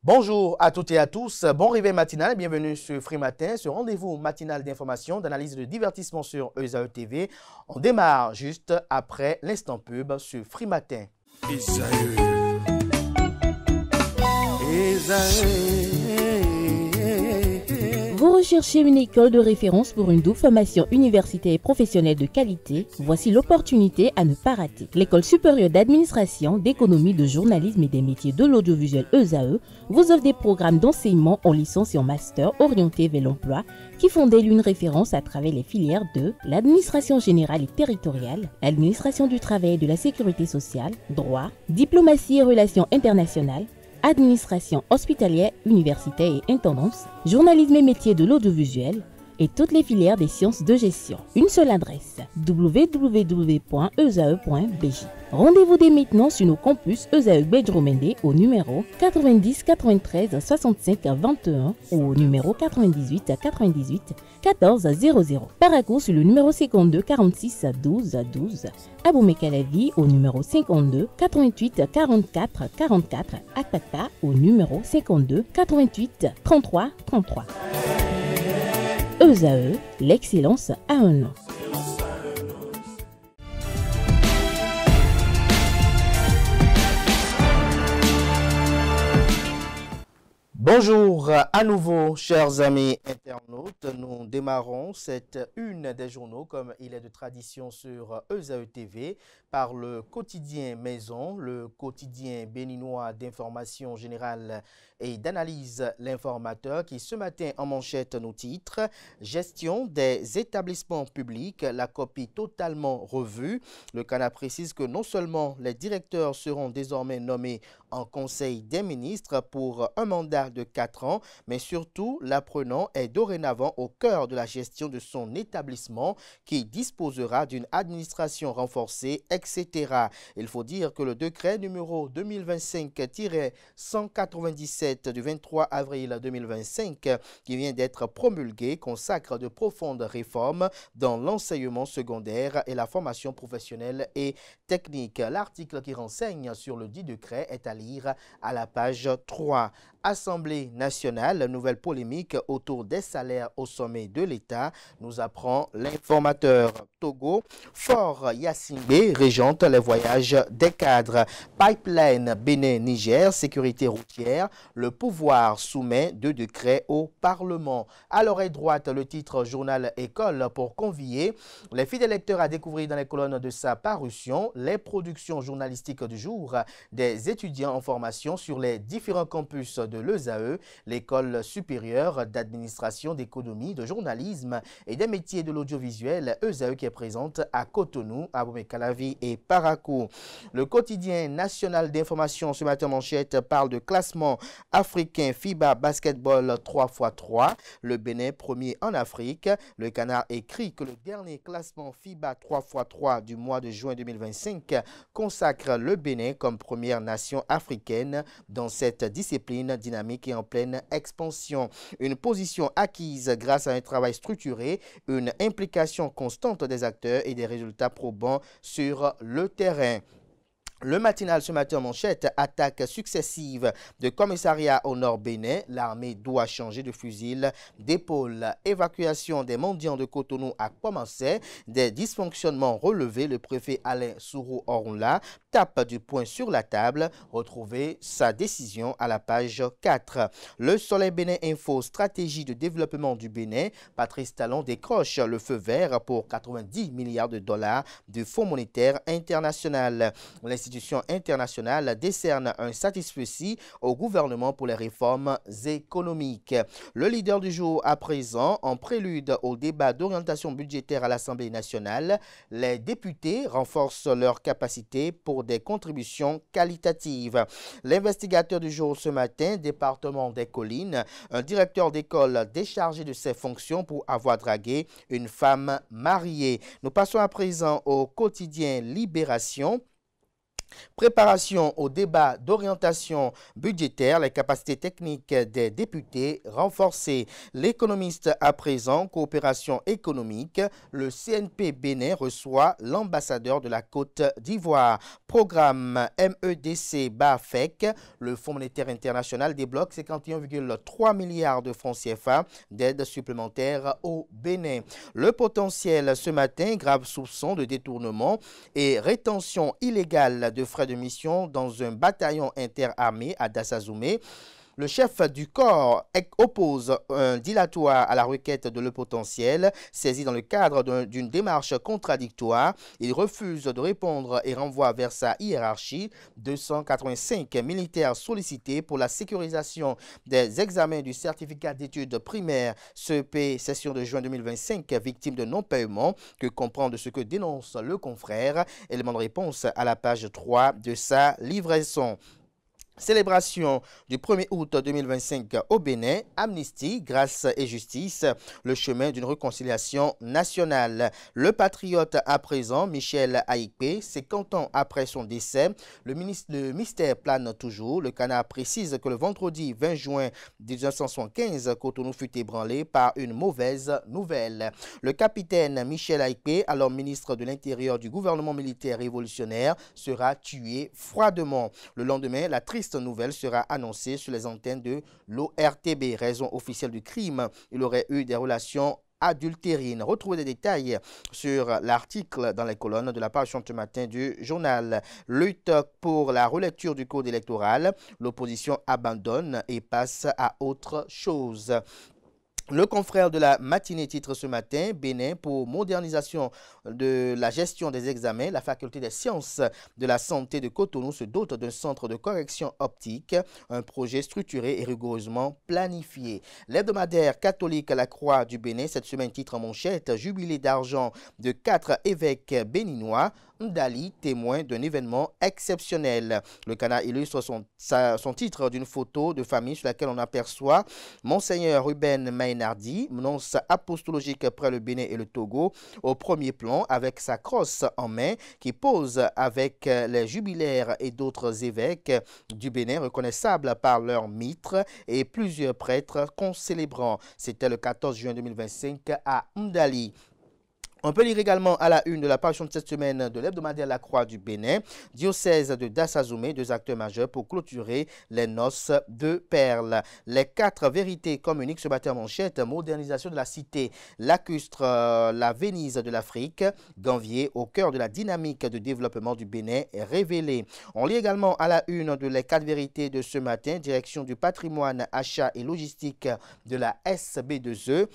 Bonjour à toutes et à tous, bon réveil matinal, bienvenue sur Free Matin, ce rendez-vous matinal d'information, d'analyse et de divertissement sur ESAE TV. On démarre juste après l'instant pub sur Free Matin. Vous recherchez une école de référence pour une double formation universitaire et professionnelle de qualité? Voici l'opportunité à ne pas rater. L'École supérieure d'administration, d'économie, de journalisme et des métiers de l'audiovisuel ESAE vous offre des programmes d'enseignement en licence et en master orientés vers l'emploi qui font d'elle une référence à travers les filières de l'administration générale et territoriale, l'administration du travail et de la sécurité sociale, droit, diplomatie et relations internationales, administration hospitalière, universitaire et intendance, journalisme et métiers de l'audiovisuel et toutes les filières des sciences de gestion. Une seule adresse, www.esae.bj. Rendez-vous dès maintenant sur nos campus ESAE Bedjromende au numéro 90 93 65 21 ou au numéro 98 98 14 00. Paracourt sur le numéro 52 46 12 12. Aboumé-Calavi au numéro 52 88 44 44. Akpata au numéro 52 88 33 33. ESAE, l'excellence à un nom. Bonjour à nouveau, chers amis internautes. Nous démarrons cette une des journaux, comme il est de tradition sur ESAE TV, par le quotidien Maison, le quotidien béninois d'information générale et d'analyse L'Informateur, qui ce matin en manchette nous titre « Gestion des établissements publics, la copie totalement revue ». Le Canard précise que non seulement les directeurs seront désormais nommés en Conseil des ministres pour un mandat de 4 ans, mais surtout l'apprenant est dorénavant au cœur de la gestion de son établissement qui disposera d'une administration renforcée, etc. Il faut dire que le décret numéro 2025-197 du 23 avril 2025 qui vient d'être promulgué consacre de profondes réformes dans l'enseignement secondaire et la formation professionnelle et technique. L'article qui renseigne sur le dit décret est à lire à la page 3. Assemblée nationale, nouvelle polémique autour des salaires au sommet de l'État, nous apprend l'informateur. Togo, Fort Yacimbe régente les voyages des cadres. Pipeline Bénin-Niger, sécurité routière, le pouvoir soumet 2 décrets au Parlement. À l'oreille droite, le titre Journal École pour convier les fidèles lecteurs à découvrir dans les colonnes de sa parution les productions journalistiques du jour des étudiants en formation sur les différents campus de l'ESAE, l'école supérieure d'administration, d'économie, de journalisme et des métiers de l'audiovisuel ESAE qui est présente à Cotonou, Aboumé-Calavi et Paracourt. Le quotidien national d'information ce matin manchette parle de classement africain FIBA basketball 3x3. Le Bénin premier en Afrique. Le Canard écrit que le dernier classement FIBA 3x3 du mois de juin 2025 consacre le Bénin comme première nation africaine dans cette discipline dynamique et en pleine expansion. Une position acquise grâce à un travail structuré, une implication constante des acteurs et des résultats probants sur le terrain. Le matinal ce matin en manchette, attaque successive de commissariat au nord Bénin. L'armée doit changer de fusil d'épaule. Évacuation des mendiants de Cotonou a commencé. Des dysfonctionnements relevés. Le préfet Alain Sourou-Orunla tape du poing sur la table. Retrouvez sa décision à la page 4. Le Soleil Bénin Info, stratégie de développement du Bénin. Patrice Talon décroche le feu vert pour 90 milliards de dollars du Fonds monétaire international. L'institution internationale décerne un satisfecit au gouvernement pour les réformes économiques. Le leader du jour à présent, en prélude au débat d'orientation budgétaire à l'Assemblée nationale, les députés renforcent leurs capacités pour des contributions qualitatives. L'investigateur du jour ce matin, département des Collines, un directeur d'école déchargé de ses fonctions pour avoir dragué une femme mariée. Nous passons à présent au quotidien Libération. Préparation au débat d'orientation budgétaire, les capacités techniques des députés renforcées. L'économiste à présent, coopération économique, le CNP Bénin reçoit l'ambassadeur de la Côte d'Ivoire. Programme MEDC-BAFEC, le Fonds monétaire international débloque 51,3 milliards de francs CFA d'aide supplémentaire au Bénin. Le potentiel ce matin, grave soupçon de détournement et rétention illégale de frais de mission dans un bataillon interarmé à Dassazoumé. Le chef du corps oppose un dilatoire à la requête de Le Potentiel, saisi dans le cadre d'une démarche contradictoire. Il refuse de répondre et renvoie vers sa hiérarchie 285 militaires sollicités pour la sécurisation des examens du certificat d'études primaires CEP session de juin 2025, victimes de non-paiement, que comprend de ce que dénonce le confrère. Élément de réponse à la page 3 de sa livraison. Célébration du 1er août 2025 au Bénin, amnistie, grâce et justice, le chemin d'une réconciliation nationale. Le patriote à présent, Michel Aïkpé, 50 ans après son décès, le mystère plane toujours. Le Canard précise que le vendredi 20 juin 1975, Cotonou fut ébranlé par une mauvaise nouvelle. Le capitaine Michel Aïkpé, alors ministre de l'Intérieur du gouvernement militaire révolutionnaire, sera tué froidement. Le lendemain, la triste nouvelle sera annoncée sur les antennes de l'ORTB. Raison officielle du crime, il aurait eu des relations adultérines. Retrouvez des détails sur l'article dans les colonnes de la page ce matin du journal. Lutte pour la relecture du code électoral. L'opposition abandonne et passe à autre chose. Le confrère de la matinée titre ce matin, Bénin pour modernisation de la gestion des examens. La faculté des sciences de la santé de Cotonou se dote d'un centre de correction optique, un projet structuré et rigoureusement planifié. L'hebdomadaire catholique La Croix du Bénin, cette semaine titre en manchette, jubilé d'argent de 4 évêques béninois. Ndali, témoin d'un événement exceptionnel. Le Canard illustre son titre d'une photo de famille sur laquelle on aperçoit Monseigneur Ruben Maynardi, nonce apostologique près le Bénin et le Togo, au premier plan avec sa crosse en main, qui pose avec les jubilaires et d'autres évêques du Bénin reconnaissables par leur mitre et plusieurs prêtres concélébrant. C'était le 14 juin 2025 à Ndali. On peut lire également à la une de la page de cette semaine de l'hebdomadaire La Croix du Bénin, diocèse de Dassazoumé, 2 acteurs majeurs pour clôturer les noces de perles. Les 4 vérités communiquent ce matin en manchette, modernisation de la cité lacustre, la Venise de l'Afrique, Ganvier au cœur de la dynamique de développement du Bénin est révélé. On lit également à la une de les 4 vérités de ce matin, direction du patrimoine, achat et logistique de la SB2E.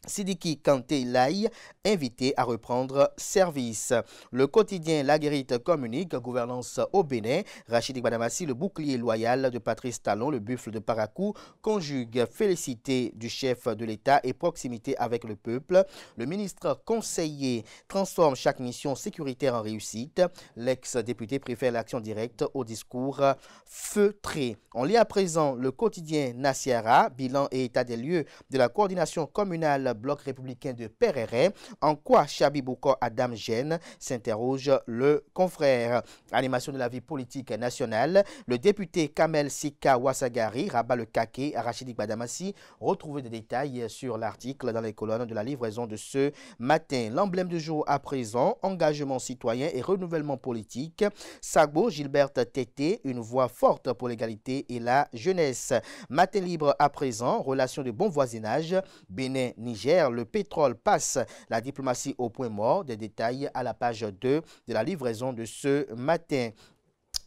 Sidiki Kanté Laï, invité à reprendre service. Le quotidien La Guérite communique, gouvernance au Bénin. Rachid Gbadamassi, le bouclier loyal de Patrice Talon, le buffle de Parakou, conjugue félicité du chef de l'État et proximité avec le peuple. Le ministre conseiller transforme chaque mission sécuritaire en réussite. L'ex-député préfère l'action directe au discours feutré. On lit à présent le quotidien Nassiara, bilan et état des lieux de la coordination communale bloc républicain de Pereret. En quoi Chabi Bouko Adam gêne, s'interroge le confrère. Animation de la vie politique nationale. Le député Kamel Sika Wassagari rabat le caquet à Rachidi Gbadamassi. Retrouvez des détails sur l'article dans les colonnes de la livraison de ce matin. L'emblème du jour à présent, engagement citoyen et renouvellement politique. Sagbo Gilbert Tété, une voix forte pour l'égalité et la jeunesse. Matin libre à présent, relation de bon voisinage. Bénin-Niger. Le pétrole passe, la diplomatie au point mort. Des détails à la page 2 de la livraison de ce matin.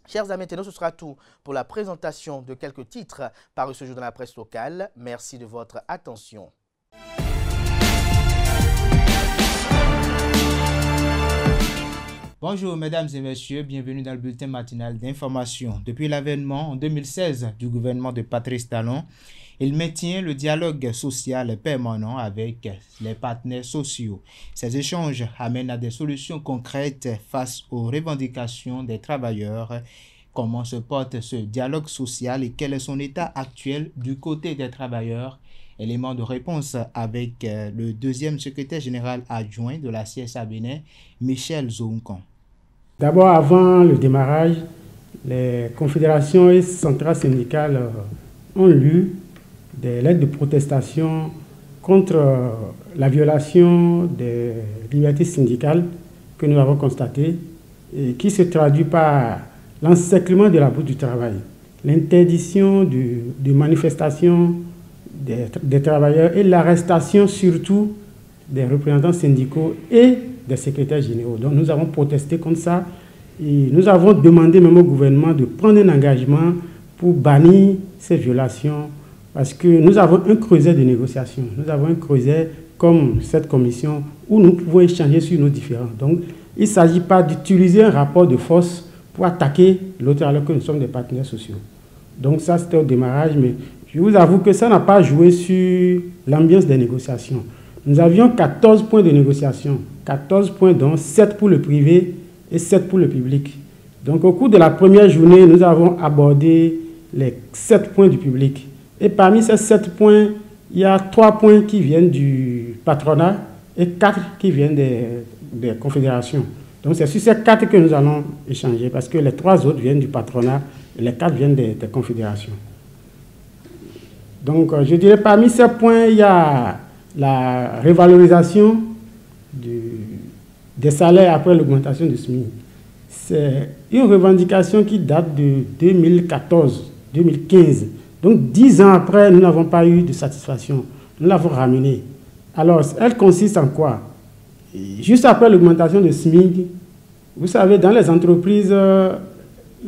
Chers amis, ce sera tout pour la présentation de quelques titres parus ce jour dans la presse locale. Merci de votre attention. Bonjour mesdames et messieurs, bienvenue dans le bulletin matinal d'information. Depuis l'avènement en 2016 du gouvernement de Patrice Talon, il maintient le dialogue social permanent avec les partenaires sociaux. Ces échanges amènent à des solutions concrètes face aux revendications des travailleurs. Comment se porte ce dialogue social et quel est son état actuel du côté des travailleurs? Élément de réponse avec le deuxième secrétaire général adjoint de la CSA Bénin, Michel Zonkan. D'abord, avant le démarrage, les confédérations et centrales syndicales ont lu des lettres de protestation contre la violation des libertés syndicales que nous avons constatées et qui se traduit par l'encerclement de la bourse du travail, l'interdiction de manifestation des travailleurs et l'arrestation surtout des représentants syndicaux et des secrétaires généraux. Donc nous avons protesté contre ça et nous avons demandé même au gouvernement de prendre un engagement pour bannir ces violations parce que nous avons un creuset de négociation. Nous avons un creuset comme cette commission où nous pouvons échanger sur nos différends. Donc il ne s'agit pas d'utiliser un rapport de force pour attaquer l'autre alors que nous sommes des partenaires sociaux. Donc ça c'était au démarrage, mais je vous avoue que ça n'a pas joué sur l'ambiance des négociations. Nous avions 14 points de négociation, 14 points dont 7 pour le privé et 7 pour le public. Donc au cours de la première journée, nous avons abordé les 7 points du public. Et parmi ces 7 points, il y a 3 points qui viennent du patronat et 4 qui viennent des confédérations. Donc c'est sur ces 4 que nous allons échanger parce que les 3 autres viennent du patronat et les 4 viennent des confédérations. Donc je dirais parmi ces points, il y a la révalorisation des salaires après l'augmentation du SMIC. C'est une revendication qui date de 2014-2015. Donc 10 ans après, nous n'avons pas eu de satisfaction. Nous l'avons ramenée. Alors, elle consiste en quoi? Juste après l'augmentation du SMIC, vous savez, dans les entreprises,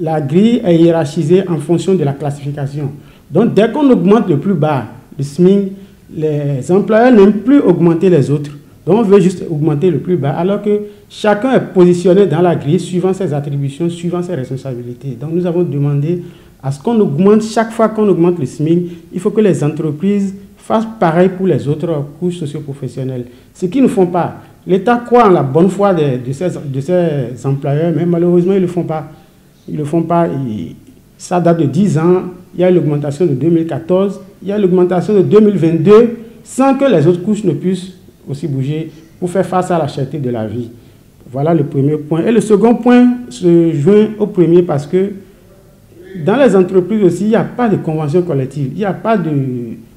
la grille est hiérarchisée en fonction de la classification. Donc, dès qu'on augmente le plus bas, le SMIC, les employeurs n'aiment plus augmenter les autres. Donc, on veut juste augmenter le plus bas, alors que chacun est positionné dans la grille suivant ses attributions, suivant ses responsabilités. Donc, nous avons demandé à ce qu'on augmente, chaque fois qu'on augmente le SMIC, il faut que les entreprises fassent pareil pour les autres couches socio-professionnelles. Ce qu'ils ne font pas. L'État croit en la bonne foi de ses employeurs, mais malheureusement, ils ne le font pas. Ils ne le font pas. Ça date de 10 ans. Il y a l'augmentation de 2014. Il y a l'augmentation de 2022, sans que les autres couches ne puissent aussi bouger pour faire face à la cherté de la vie. Voilà le premier point. Et le second point se joint au premier parce que dans les entreprises aussi, il n'y a pas de convention collective. Il n'y a pas de...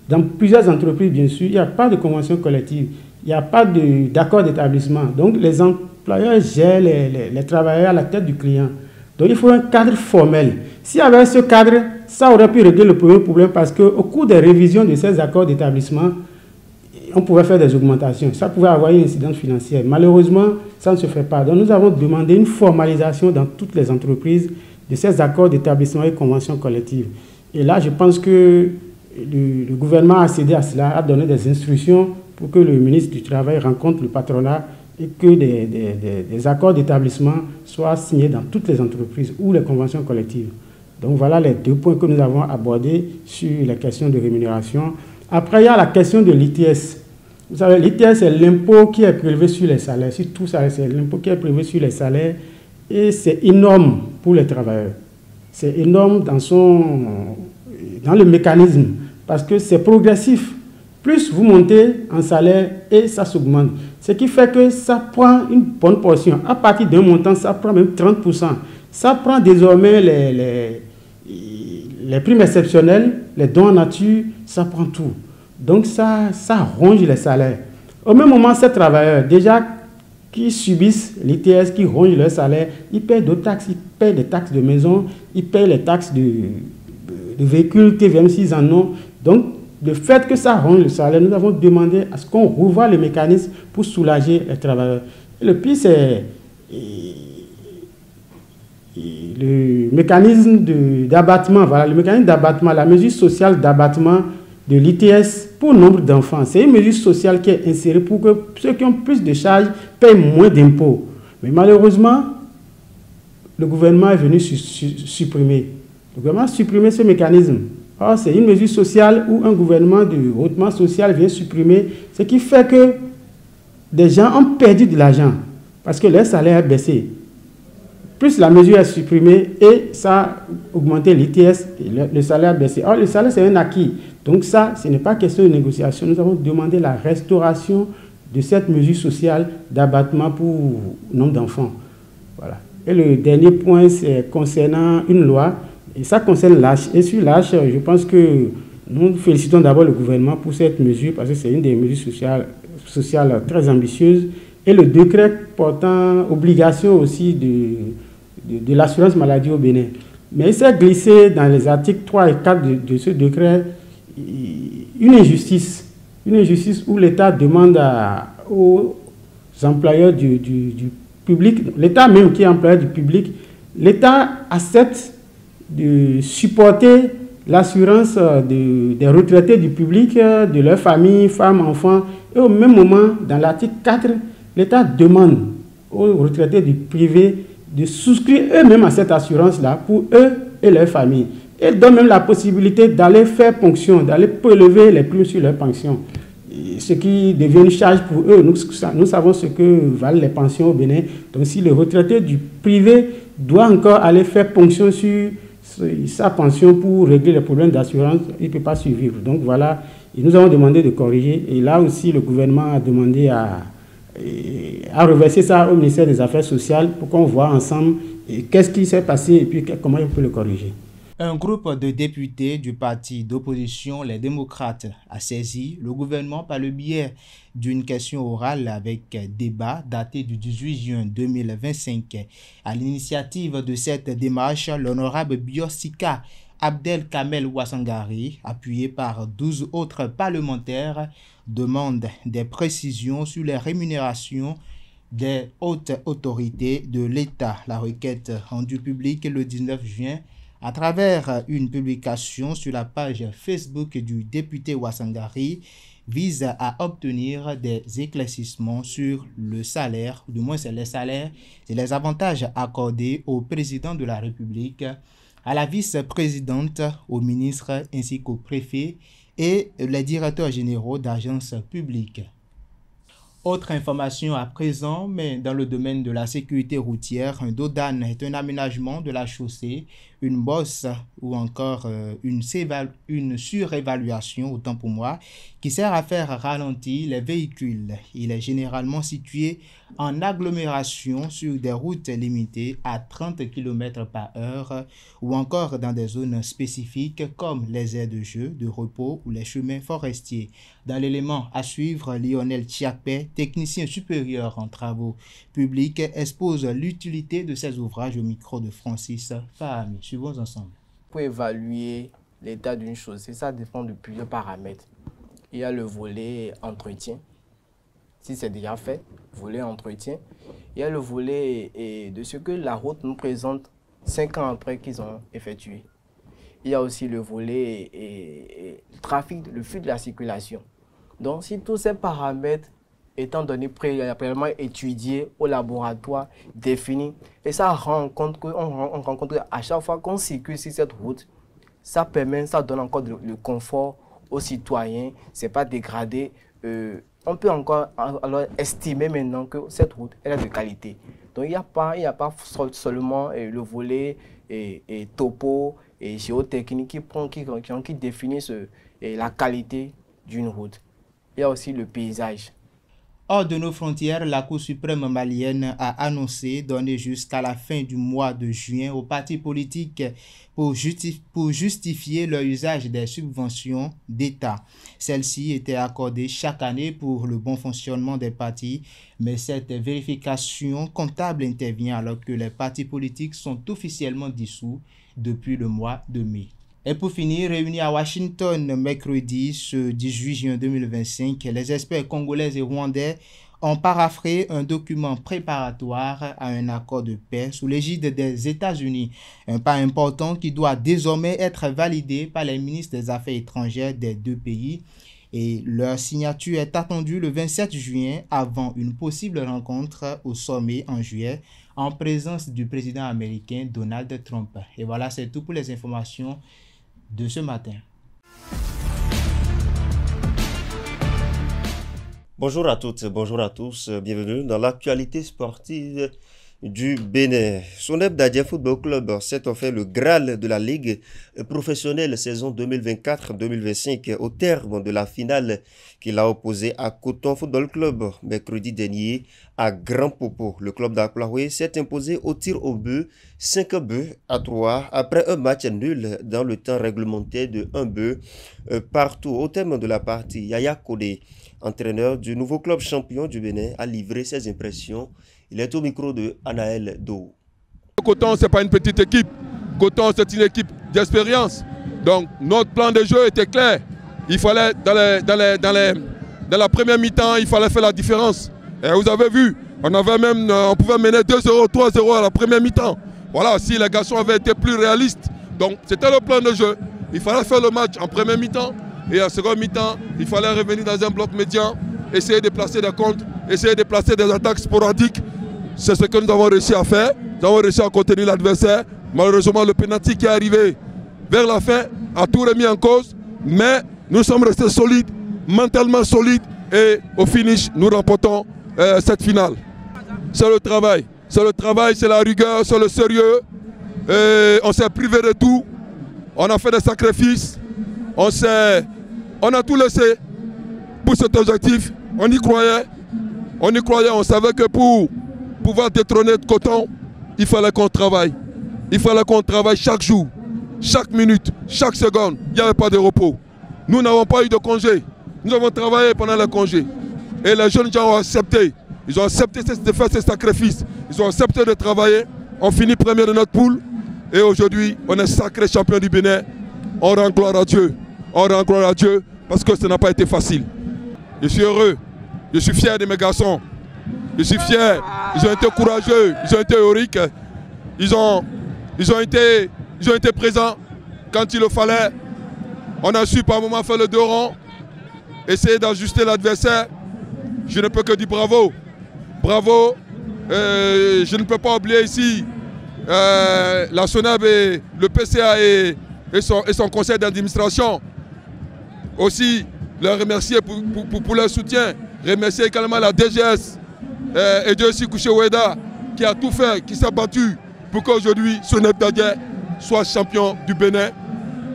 Dans plusieurs entreprises, bien sûr, il n'y a pas de convention collective. Il n'y a pas d'accord d'établissement. Donc, les employeurs gèrent les travailleurs à la tête du client. Donc, il faut un cadre formel. S'il y avait ce cadre, ça aurait pu régler le premier problème parce qu'au cours des révisions de ces accords d'établissement, on pouvait faire des augmentations. Ça pouvait avoir une incidence financière. Malheureusement, ça ne se fait pas. Donc, nous avons demandé une formalisation dans toutes les entreprises de ces accords d'établissement et conventions collectives. Et là, je pense que le gouvernement a cédé à cela, a donné des instructions pour que le ministre du Travail rencontre le patronat et que des accords d'établissement soient signés dans toutes les entreprises ou les conventions collectives. Donc voilà les 2 points que nous avons abordés sur les questions de rémunération. Après, il y a la question de l'ITS. Vous savez, l'ITS, c'est l'impôt qui est prélevé sur les salaires. Sur tout ça, c'est l'impôt qui est prélevé sur les salaires. Et c'est énorme pour les travailleurs. C'est énorme dans le mécanisme parce que c'est progressif. Plus vous montez en salaire et ça s'augmente. Ce qui fait que ça prend une bonne portion. À partir d'un montant, ça prend même 30%. Ça prend désormais les primes exceptionnelles, les dons en nature, ça prend tout. Donc ça ronge les salaires. Au même moment, ces travailleurs, déjà qui subissent l'ITS, qui rongent leur salaire, ils paient d'autres taxes, ils paient des taxes de maison, ils paient les taxes de véhicules, TVM s'ils en ont. Donc, le fait que ça ronge le salaire, nous avons demandé à ce qu'on revoie les mécanismes pour soulager les travailleurs. Et le pire, c'est le mécanisme d'abattement. Voilà, le mécanisme d'abattement, la mesure sociale d'abattement de l'ITS pour nombre d'enfants. C'est une mesure sociale qui est insérée pour que ceux qui ont plus de charges payent moins d'impôts. Mais malheureusement, le gouvernement est venu supprimer. Le gouvernement a supprimé ce mécanisme. Or, c'est une mesure sociale où un gouvernement de hautement social vient supprimer, ce qui fait que des gens ont perdu de l'argent parce que leur salaire a baissé. Plus la mesure est supprimée et ça a augmenté l'ITS, le salaire a baissé. Or, le salaire, c'est un acquis. Donc ça, ce n'est pas question de négociation. Nous avons demandé la restauration de cette mesure sociale d'abattement pour nombre d'enfants. Voilà. Et le dernier point, c'est concernant une loi, et ça concerne l'âge. Et sur l'âge, je pense que nous félicitons d'abord le gouvernement pour cette mesure, parce que c'est une des mesures sociales très ambitieuses. Et le décret portant obligation aussi de l'assurance maladie au Bénin. Mais il s'est glissé dans les articles 3 et 4 de ce décret une injustice où l'État demande aux employeurs du public, l'État même qui est employeur du public, l'État accepte de supporter l'assurance des retraités du public, de leurs familles, femmes, enfants. Et au même moment, dans l'article 4, l'État demande aux retraités du privé de souscrire eux-mêmes à cette assurance-là pour eux et leurs familles. Et donne même la possibilité d'aller faire ponction, d'aller prélever les primes sur leur pension. Ce qui devient une charge pour eux. Nous savons ce que valent les pensions au Bénin. Donc si le retraité du privé doit encore aller faire ponction sur sa pension pour régler les problèmes d'assurance, il ne peut pas survivre. Donc voilà, et nous avons demandé de corriger. Et là aussi, le gouvernement a demandé à reverser ça au ministère des Affaires sociales pour qu'on voit ensemble qu'est-ce qui s'est passé et puis comment on peut le corriger. Un groupe de députés du parti d'opposition, les démocrates, a saisi le gouvernement par le biais d'une question orale avec débat daté du 18 juin 2025. À l'initiative de cette démarche, l'honorable Biosika Abdel Kamel Ouassangari, appuyé par 12 autres parlementaires, demande des précisions sur les rémunérations des hautes autorités de l'État. La requête rendue publique le 19 juin à travers une publication sur la page Facebook du député Ouassangari vise à obtenir des éclaircissements sur le salaire, ou du moins c'est les salaires et les avantages accordés au président de la République, à la vice-présidente, au ministre ainsi qu'au préfet et les directeurs généraux d'agences publiques. Autre information à présent, mais dans le domaine de la sécurité routière, un dodan est un aménagement de la chaussée, une bosse ou encore une surévaluation, autant pour moi, qui sert à faire ralentir les véhicules. Il est généralement situé en agglomération sur des routes limitées à 30 km/h ou encore dans des zones spécifiques comme les aires de jeu, de repos ou les chemins forestiers. Dans l'élément à suivre, Lionel Tchiakpé, technicien supérieur en travaux publics, expose l'utilité de ces ouvrages au micro de Francis Fahami. Suivons ensemble. Pour évaluer l'état d'une chaussée, ça dépend de plusieurs paramètres. Il y a le volet entretien, si c'est déjà fait, volet entretien. Il y a le volet de ce que la route nous présente 5 ans après qu'ils ont effectué. Il y a aussi le volet trafic, le flux de la circulation. Donc, si tous ces paramètres étant donnés préalablement étudiés au laboratoire, définis, et ça rend compte qu'on rencontre à chaque fois qu'on circule sur cette route, ça donne encore le confort aux citoyens, c'est pas dégradé. On peut encore alors estimer maintenant que cette route elle est de qualité. Donc il n'y a pas seulement le volet topo et géotechnique qui définissent la qualité d'une route. Il y a aussi le paysage. Hors de nos frontières, la Cour suprême malienne a annoncé donner jusqu'à la fin du mois de juin aux partis politiques pour justifier leur usage des subventions d'État. Celles-ci étaient accordées chaque année pour le bon fonctionnement des partis, mais cette vérification comptable intervient alors que les partis politiques sont officiellement dissous depuis le mois de mai. Et pour finir, réunis à Washington mercredi, ce 18 juin 2025, les experts congolais et rwandais ont paraphé un document préparatoire à un accord de paix sous l'égide des États-Unis. Un pas important qui doit désormais être validé par les ministres des Affaires étrangères des deux pays. Et leur signature est attendue le 27 juin avant une possible rencontre au sommet en juillet en présence du président américain Donald Trump. Et voilà, c'est tout pour les informations de ce matin. Bonjour à toutes, bonjour à tous, bienvenue dans l'actualité sportive du Bénin. Sonep Dadje Football Club s'est offert le Graal de la Ligue professionnelle saison 2024-2025 au terme de la finale qu'il a opposée à Coton Football Club mercredi dernier à Grand Popo. Le club d'Aplaoué s'est imposé au tir au but 5-3 après un match nul dans le temps réglementaire de 1-2 partout. Au terme de la partie, Yaya Kodé, entraîneur du nouveau club champion du Bénin, a livré ses impressions. Il est au micro de Anaël Do. Coton, ce n'est pas une petite équipe. Coton, c'est une équipe d'expérience. Donc, notre plan de jeu était clair. Il fallait, dans la première mi-temps, il fallait faire la différence. Et vous avez vu, on pouvait mener 2-0, 3-0 à la première mi-temps. Voilà, si les garçons avaient été plus réalistes. Donc, c'était le plan de jeu. Il fallait faire le match en première mi-temps. Et en seconde mi-temps, il fallait revenir dans un bloc médian, essayer de placer des contres, essayer de placer des attaques sporadiques. C'est ce que nous avons réussi à faire. Nous avons réussi à contenir l'adversaire. Malheureusement, le pénalty qui est arrivé vers la fin a tout remis en cause. Mais nous sommes restés solides, mentalement solides. Et au finish, nous remportons cette finale. C'est le travail. C'est le travail, c'est la rigueur, c'est le sérieux. Et on s'est privé de tout. On a fait des sacrifices. On a tout laissé pour cet objectif. On y croyait. On savait que pour pouvoir détrôner Coton, il fallait qu'on travaille. Il fallait qu'on travaille chaque jour, chaque minute, chaque seconde. Il n'y avait pas de repos. Nous n'avons pas eu de congé. Nous avons travaillé pendant les congés. Et les jeunes gens ont accepté. Ils ont accepté de faire ces sacrifices. Ils ont accepté de travailler. On finit premier de notre poule. Et aujourd'hui, on est sacré champion du Bénin. On rend gloire à Dieu. On rend gloire à Dieu parce que ça n'a pas été facile. Je suis heureux. Je suis fier de mes garçons. Je suis fier. Ils ont été courageux. Ils ont été héroïques. Ils ont été présents quand il le fallait. On a su par moments faire le deux rangs. Essayer d'ajuster l'adversaire. Je ne peux que dire bravo. Bravo. Je ne peux pas oublier ici la SONAB et le PCA et son conseil d'administration. Aussi, leur remercier pour leur soutien. Remercier également la DGS et Dieu aussi Kouché Oueda qui a tout fait, qui s'est battu pour qu'aujourd'hui Sonep Dadje soit champion du Bénin.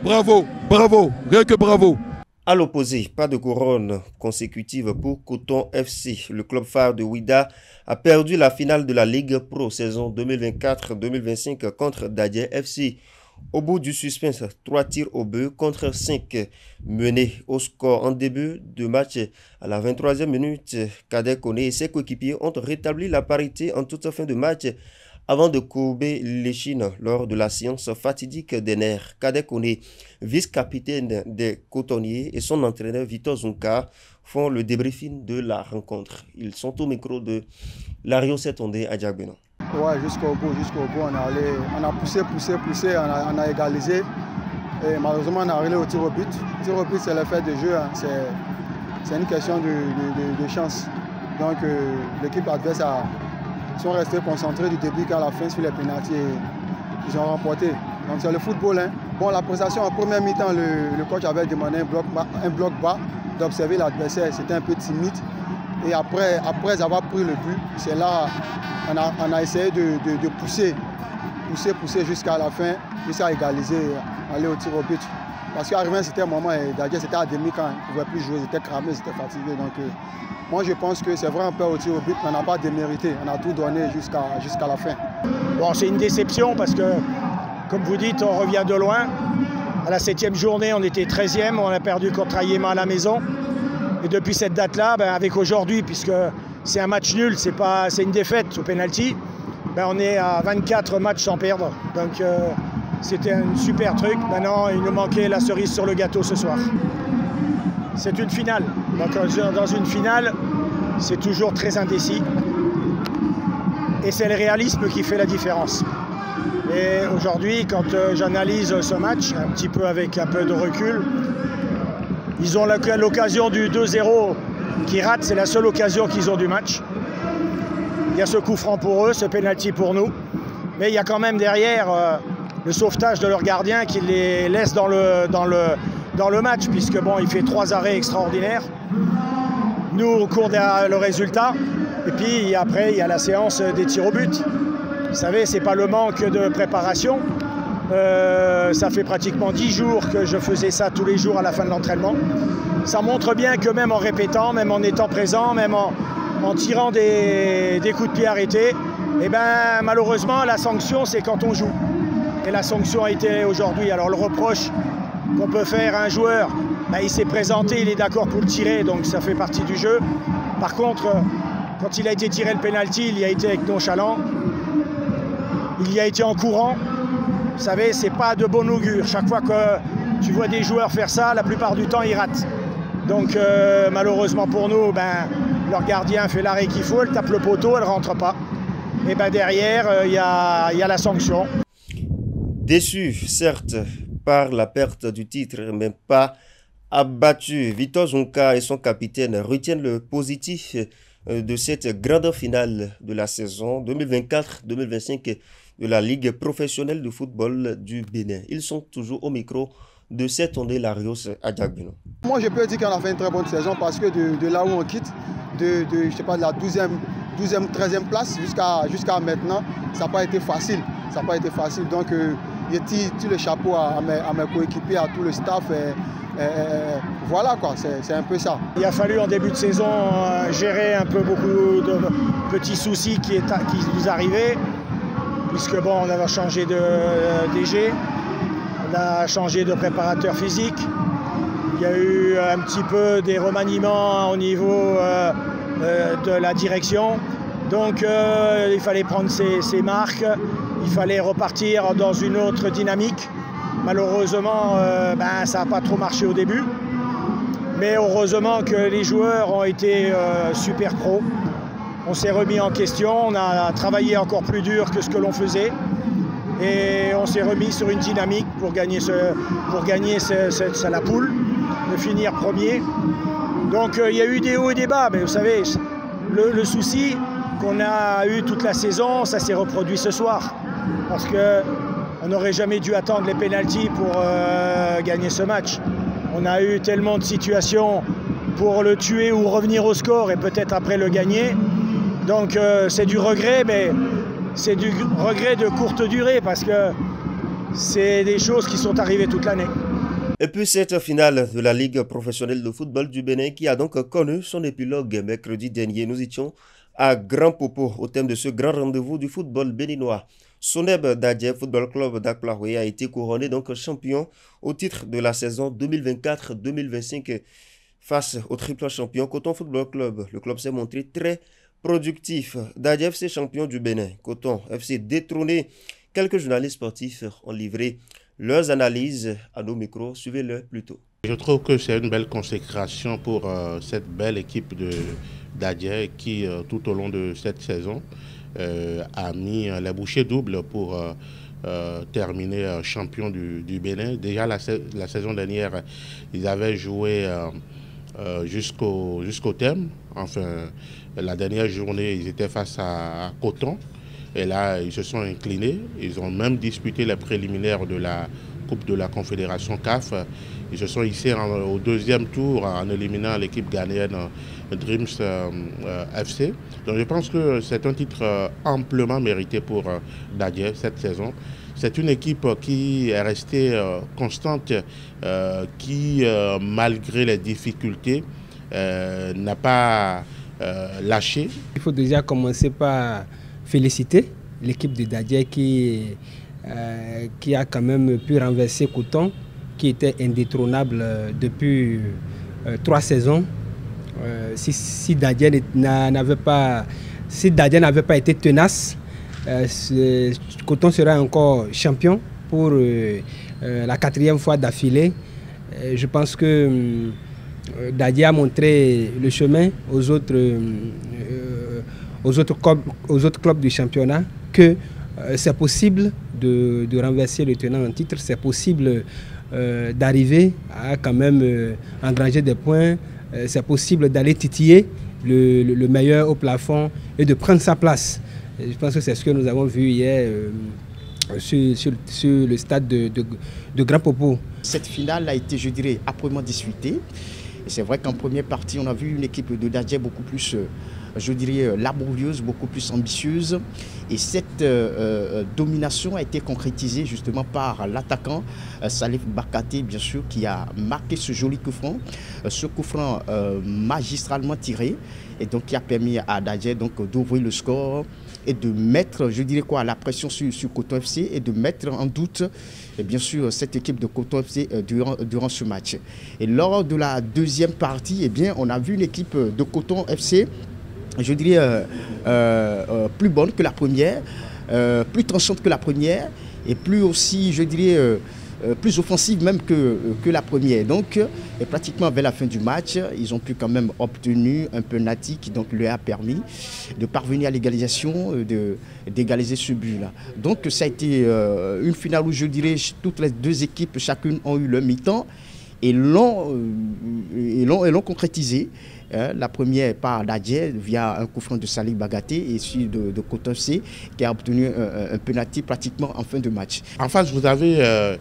Bravo, bravo, rien que bravo. À l'opposé, pas de couronne consécutive pour Coton FC. Le club phare de Ouida a perdu la finale de la Ligue Pro saison 2024-2025 contre Dadje FC. Au bout du suspense, 3 tirs au but contre 5 menés au score en début de match. À la 23e minute, Kadek Koné et ses coéquipiers ont rétabli la parité en toute fin de match avant de courber l'échine lors de la séance fatidique des nerfs. Kadek Koné, vice-capitaine des cotonniers, et son entraîneur Victor Zunka font le débriefing de la rencontre. Ils sont au micro de Lario Setondé à Djagbenon. Ouais, jusqu'au bout, on a poussé, on a égalisé. Et malheureusement, on est arrivé au tir au but. Le tir au but, c'est l'effet de jeu, hein. C'est une question de chance. Donc, l'équipe adverse sont restés concentrés du début qu'à la fin sur les pénaltys et ils ont remporté. Donc, c'est le football, hein. Bon, la prestation en première mi-temps, le coach avait demandé un bloc bas d'observer l'adversaire. C'était un peu timide. Et après avoir pris le but, c'est là on a essayé de pousser jusqu'à la fin, jusqu'à égaliser, aller au tir au but. Parce qu'arrivé c'était un moment, Dadje c'était à demi quand il ne pouvait plus jouer, il était cramé, il était fatigué. Donc moi je pense que c'est vrai un peu au tir au but, mais on n'a pas démérité, on a tout donné jusqu'à la fin. Bon, c'est une déception parce que, comme vous dites, on revient de loin. À la 7e journée, on était 13e, on a perdu contre Ayema à la maison. Et depuis cette date-là, avec aujourd'hui, puisque c'est un match nul, c'est une défaite au pénalty, on est à 24 matchs sans perdre. Donc c'était un super truc. Maintenant, il nous manquait la cerise sur le gâteau ce soir. C'est une finale. Donc dans une finale, c'est toujours très indécis. Et c'est le réalisme qui fait la différence. Et aujourd'hui, quand j'analyse ce match, un petit peu avec un peu de recul, ils ont l'occasion du 2-0 qui rate, c'est la seule occasion qu'ils ont du match. Il y a ce coup franc pour eux, ce pénalty pour nous. Mais il y a quand même derrière le sauvetage de leur gardien qui les laisse dans le match, puisque bon, il fait 3 arrêts extraordinaires. Nous, on court derrière le résultat. Et puis après, il y a la séance des tirs au but. Vous savez, ce n'est pas le manque de préparation. Ça fait pratiquement 10 jours que je faisais ça tous les jours à la fin de l'entraînement. Ça montre bien que même en répétant, même en étant présent, même en tirant des coups de pied arrêtés, eh ben, malheureusement, la sanction, c'est quand on joue. Et la sanction a été aujourd'hui. Alors le reproche qu'on peut faire à un joueur, ben, il s'est présenté, il est d'accord pour le tirer, donc ça fait partie du jeu. Par contre, quand il a été tiré le pénalty, il y a été avec nonchalant, il y a été en courant. Vous savez, c'est pas de bon augure. Chaque fois que tu vois des joueurs faire ça, la plupart du temps, ils ratent. Donc malheureusement pour nous, ben, leur gardien fait l'arrêt qu'il faut, elle tape le poteau, elle ne rentre pas. Et ben derrière, il y a la sanction. Déçu, certes, par la perte du titre, mais pas abattu. Victor Zonka et son capitaine retiennent le positif de cette grande finale de la saison 2024-2025 de la Ligue professionnelle de football du Bénin. Ils sont toujours au micro de cette ondée Larios à Diagbino. Moi, je peux dire qu'on a fait une très bonne saison parce que de là où on quitte, je sais pas, de la 12e, 13e place jusqu'à maintenant, ça n'a pas été facile. Ça n'a pas été facile. Donc, je tire le chapeau à mes coéquipiers, à tout le staff. Voilà quoi, c'est un peu ça. Il a fallu en début de saison gérer un peu beaucoup de petits soucis qui nous arrivaient, puisque bon, on avait changé de DG, on a changé de préparateur physique, il y a eu un petit peu des remaniements au niveau de la direction, donc il fallait prendre ses marques, il fallait repartir dans une autre dynamique. Malheureusement, ça n'a pas trop marché au début. Mais heureusement que les joueurs ont été super pros. On s'est remis en question, on a travaillé encore plus dur que ce que l'on faisait. Et on s'est remis sur une dynamique pour gagner la poule, de finir premier. Donc il y a eu des hauts et des bas, mais vous savez, le souci qu'on a eu toute la saison, ça s'est reproduit ce soir. Parce qu'on n'aurait jamais dû attendre les pénaltys pour gagner ce match. On a eu tellement de situations pour le tuer ou revenir au score et peut-être après le gagner. Donc c'est du regret, mais c'est du regret de courte durée parce que c'est des choses qui sont arrivées toute l'année. Et puis cette finale de la Ligue professionnelle de football du Bénin qui a donc connu son épilogue mercredi dernier. Nous étions à Grand Popo au thème de ce grand rendez-vous du football béninois. Soneb Dadje Football Club d'Akplahoé a été couronné donc champion au titre de la saison 2024-2025 face au triple champion Coton Football Club. Le club s'est montré très productif. Dadje FC champion du Bénin, Coton FC détrôné. Quelques journalistes sportifs ont livré leurs analyses à nos micros. Suivez-le plutôt. Je trouve que c'est une belle consécration pour cette belle équipe de Dadje qui, tout au long de cette saison, a mis les bouchées doubles pour terminer champion du Bénin. Déjà la saison dernière, ils avaient joué jusqu'au terme. Enfin, la dernière journée, ils étaient face à Coton. Et là, ils se sont inclinés. Ils ont même disputé les préliminaires de la Coupe de la Confédération CAF. Ils se sont hissés au deuxième tour en éliminant l'équipe ghanéenne Dreams FC. Donc je pense que c'est un titre amplement mérité pour Dadje cette saison. C'est une équipe qui est restée constante, qui malgré les difficultés n'a pas lâché. Il faut déjà commencer par féliciter l'équipe de Dadje qui a quand même pu renverser Coton, qui était indétrônable depuis 3 saisons. Si Dadje n'avait pas été tenace, Coton serait encore champion pour la 4e fois d'affilée. Je pense que Dadje a montré le chemin aux autres clubs du championnat que c'est possible de renverser le tenant en titre, c'est possible d'arriver à quand même engranger des points, c'est possible d'aller titiller le meilleur au plafond et de prendre sa place. Et je pense que c'est ce que nous avons vu hier sur le stade de Grand Popo. Cette finale a été, je dirais, âprement disputée. C'est vrai qu'en première partie, on a vu une équipe de Dadje beaucoup plus je dirais, laborieuse, beaucoup plus ambitieuse. Et cette domination a été concrétisée justement par l'attaquant Salif Bakaté, bien sûr, qui a marqué ce joli coup franc. Ce coup franc magistralement tiré, et donc qui a permis à Dadje d'ouvrir le score et de mettre, je dirais quoi, la pression sur Coton FC et de mettre en doute, et bien sûr, cette équipe de Coton FC durant ce match. Et lors de la deuxième partie, eh bien, on a vu une équipe de Coton FC, je dirais, plus bonne que la première, plus tranchante que la première, et plus aussi, je dirais, plus offensive même que la première. Donc, pratiquement vers la fin du match, ils ont pu quand même obtenir un penalty qui donc leur a permis de parvenir à l'égalisation, d'égaliser ce but-là. Donc, ça a été une finale où je dirais toutes les deux équipes, chacune ont eu le mi-temps et l'ont concrétisé. La première par Dadje via un coup franc de Salif Bakaté et celui de Coton FC qui a obtenu un penalty pratiquement en fin de match. En face, vous avez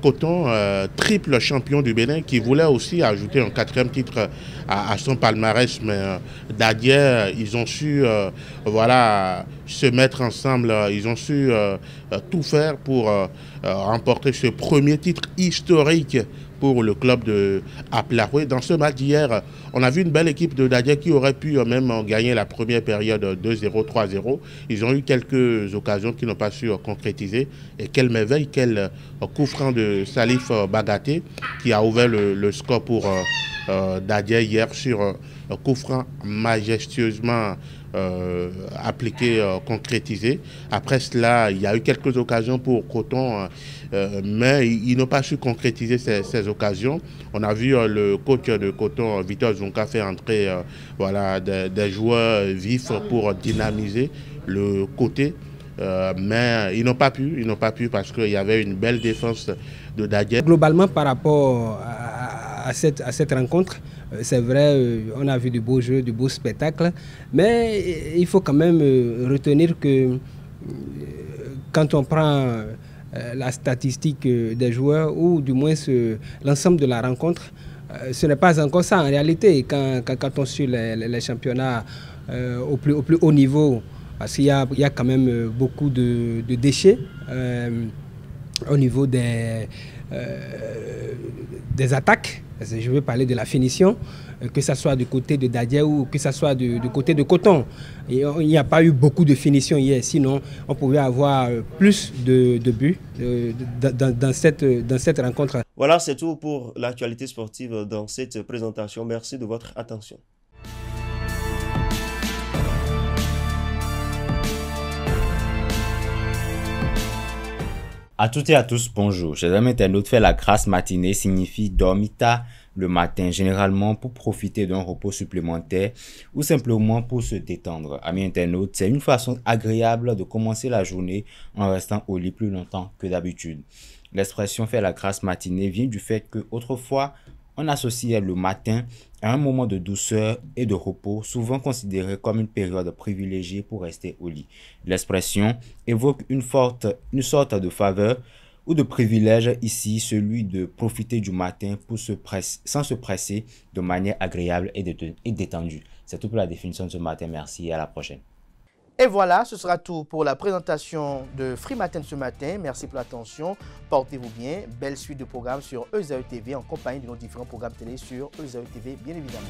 Coton, triple champion du Bénin, qui voulait aussi ajouter un 4e titre à son palmarès, mais Dadje, ils ont su voilà, se mettre ensemble, ils ont su tout faire pour remporter ce premier titre historique pour le club de Aplaroué. Dans ce match d'hier, on a vu une belle équipe de Dadje qui aurait pu même gagner la première période 2-0, 3-0. Ils ont eu quelques occasions qui n'ont pas su concrétiser. Et quel merveille, quel coup franc de Salif Bakaté qui a ouvert le score pour Dadje hier sur un coup franc majestueusement appliqué, concrétisé. Après cela, il y a eu quelques occasions pour Coton, mais ils n'ont pas su concrétiser ces occasions. On a vu le coach de Coton, Victor Zonka, faire entrer voilà, des joueurs vifs pour dynamiser le côté. Mais ils n'ont pas pu parce qu'il y avait une belle défense de Dadje. Globalement, par rapport à cette rencontre, c'est vrai, on a vu du beau jeu, du beau spectacle, mais il faut quand même retenir que quand on prend la statistique des joueurs, ou du moins l'ensemble de la rencontre, ce n'est pas encore ça en réalité. Quand on suit les championnats au plus haut niveau, parce qu'il y a quand même beaucoup de déchets au niveau des attaques. Je veux parler de la finition, que ce soit du côté de Dadje ou que ce soit du côté de Coton. Et il n'y a pas eu beaucoup de finition hier, sinon on pouvait avoir plus de buts dans cette rencontre. Voilà, c'est tout pour l'actualité sportive dans cette présentation. Merci de votre attention. À toutes et à tous, bonjour. Chers amis internautes, faire la grasse matinée signifie dormir tard le matin, généralement pour profiter d'un repos supplémentaire ou simplement pour se détendre. Amis internautes, c'est une façon agréable de commencer la journée en restant au lit plus longtemps que d'habitude. L'expression faire la grasse matinée vient du fait que autrefois, on associait le matin à un moment de douceur et de repos, souvent considéré comme une période privilégiée pour rester au lit. L'expression évoque une sorte de faveur ou de privilège, ici celui de profiter du matin sans se presser, de manière agréable et détendue. C'est tout pour la définition de ce matin. Merci et à la prochaine. Et voilà, ce sera tout pour la présentation de Free Matin ce matin. Merci pour l'attention. Portez-vous bien. Belle suite de programmes sur EZAE TV en compagnie de nos différents programmes télé sur EZAE TV, bien évidemment.